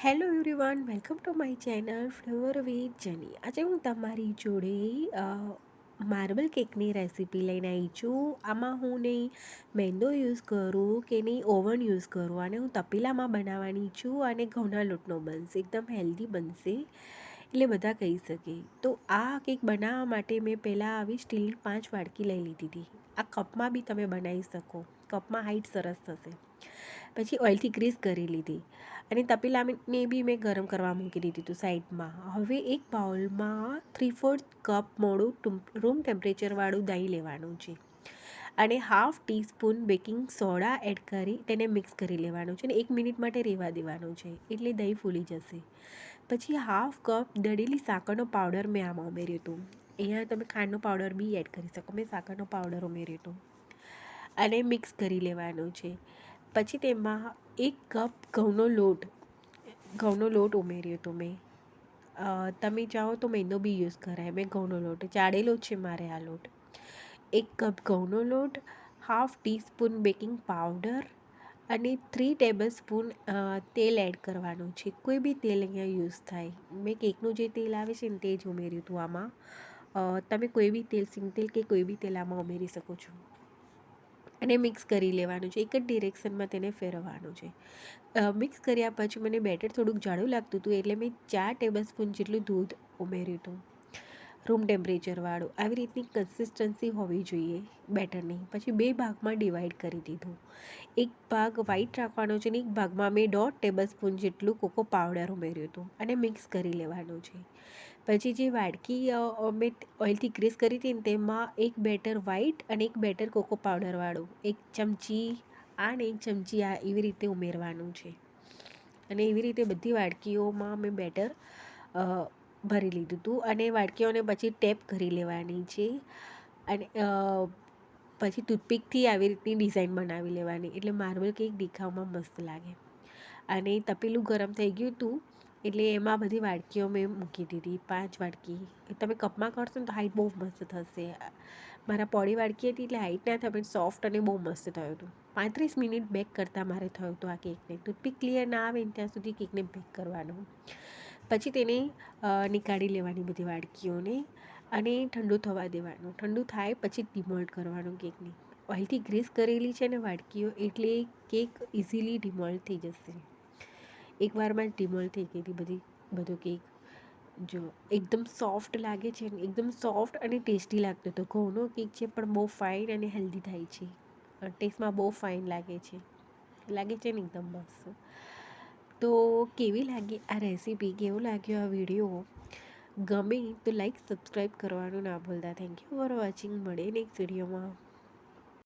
Hello everyone, welcome to my channel flavour with જેની. આજે હું તમારી જોડે માર્બલ કેકની રેસીપી લઈને આવી છું. આમાં હું નહીં મેંદો યુઝ કરું કે નહીં ઓવન યુઝ કરું, અને હું તપેલામાં બનાવવાની છું અને ઘઉંના લોટનો બનશે, એકદમ હેલ્ધી બનશે એટલે બધા કહી શકે. તો આ કેક બનાવવા માટે મેં પહેલાં આવી સ્ટીલની 5 વાડકી લઈ લીધી હતી. આ કપમાં બી તમે બનાવી શકો, કપમાં હાઈટ સરસ થશે. પછી ઓઇલથી ગ્રીસ કરી લીધી અને તપેલાને બી મેં ગરમ કરવા મૂકી દીધું હતું સાઈડમાં. હવે એક બાઉલમાં 3/4 કપ મોડું રૂમ ટેમ્પરેચરવાળું દહીં લેવાનું છે અને half teaspoon baking soda add કરી તેને મિક્સ કરી લેવાનું છે અને 1 મિનિટ માટે રહેવા દેવાનું છે, એટલે દહીં ફૂલી જશે. પછી હાફ કપ દળેલી સાકરનો પાવડર મેં આમાં ઉમેર્યું હતું. અહીંયા તમે ખાંડનો પાવડર બી એડ કરી શકો, મેં સાકરનો પાવડર ઉમેર્યો હતો અને મિક્સ કરી લેવાનું છે. પછી તેમાં 1 કપ ઘઉંનો લોટ ઉમેર્યો હતો મેં. તમે ચાહો તો મેંદો બી યુઝ કરાય. મેં ઘઉંનો લોટ ચાળેલો છે મારે આ લોટ. 1 કપ ઘઉંનો લોટ, હાફ ટીસ્પૂન બેકિંગ પાવડર અને 3 ટેબલસ્પૂન તેલ એડ કરવાનું છે. કોઈ બી તેલ અહીંયા યુઝ થાય. મેં કેકનું જે તેલ આવે છે ને તે જ ઉમેર્યું હતું આમાં. તમે કોઈ બી તેલ, સિંગ તેલ કે કોઈ બી તેલ આમાં ઉમેરી શકો છો અને મિક્સ કરી લેવાનું છે. એક જ ડિરેક્શનમાં તેને ફેરવવાનું છે. મિક્સ કર્યા પછી મને બેટર થોડુંક જાડું લાગતું હતું, એટલે મેં 4 ટેબલસ્પૂન જેટલું દૂધ ઉમેર્યું હતું, રૂમ ટેમ્પરેચરવાળું. આવી રીતની કન્સિસ્ટન્સી હોવી જોઈએ બેટરની. પછી 2 ભાગમાં ડિવાઈડ કરી દીધું. એક ભાગ વ્હાઈટ રાખવાનો છે અને એક ભાગમાં મેં 1.5 ટેબલસ્પૂન જેટલું કોકો પાવડર ઉમેર્યું હતું અને મિક્સ કરી લેવાનું છે. પછી જે વાડકી મેં ઓઇલથી ગ્રીસ કરી હતી ને તેમાં એક બેટર વ્હાઈટ અને એક બેટર કોકો પાવડરવાળું 1 ચમચી આ ને 1 ચમચી આ એવી રીતે ઉમેરવાનું છે. અને એવી રીતે બધી વાડકીઓમાં મેં બેટર ભરી લીધું હતું અને વાડકીઓને પછી ટેપ કરી લેવાની છે અને પછી ટૂથપીકથી આવી રીતની ડિઝાઇન બનાવી લેવાની, એટલે માર્બલ કેક દેખાવમાં મસ્ત લાગે. અને તપેલું ગરમ થઈ ગયું હતું એટલે એમાં બધી વાડકીઓ મેં મૂકી દીધી, 5 વાડકી. તમે કપમાં કરશો ને તો હાઈટ બહુ મસ્ત થશે. મારા પોળી વાડકી હતી એટલે હાઈટ ના થાય, પણ સોફ્ટ અને બહુ મસ્ત થયું હતું. 35 મિનિટ બેક કરતાં મારે થયું હતું આ કેકને. ટૂથપીક ક્લિયર ના આવે ને ત્યાં સુધી કેકને બેક કરવાનું. પછી તેને નીકાળી લેવાની બધી વાડકીઓને અને ઠંડુ થવા દેવાનું. ઠંડુ થાય પછી ડિમોલ્ડ કરવાનું કેકને. ઓઇલથી ગ્રીસ કરેલી છે ને વાડકીઓ, એટલે કેક ઇઝીલી ડિમોલ્ડ થઈ જશે. એકવારમાં જ ડિમોલ્ડ થઈ ગઈ હતી બધો કેક. જો એકદમ સોફ્ટ લાગે છે ને, એકદમ સોફ્ટ અને ટેસ્ટી લાગતો હતો. ઘઉંનો કેક છે પણ બહુ ફાઇન અને હેલ્ધી થાય છે. ટેસ્ટમાં બહુ ફાઇન લાગે છે ને એકદમ મસ્ત. તો કેવી લાગી આ રેસીપી, કેવો લાગ્યો આ વિડીયો? ગમે તો લાઈક સબસ્ક્રાઈબ કરવાનું ના ભૂલતા. Thank you for watching. મળે નેક્સ્ટ વિડીયોમાં.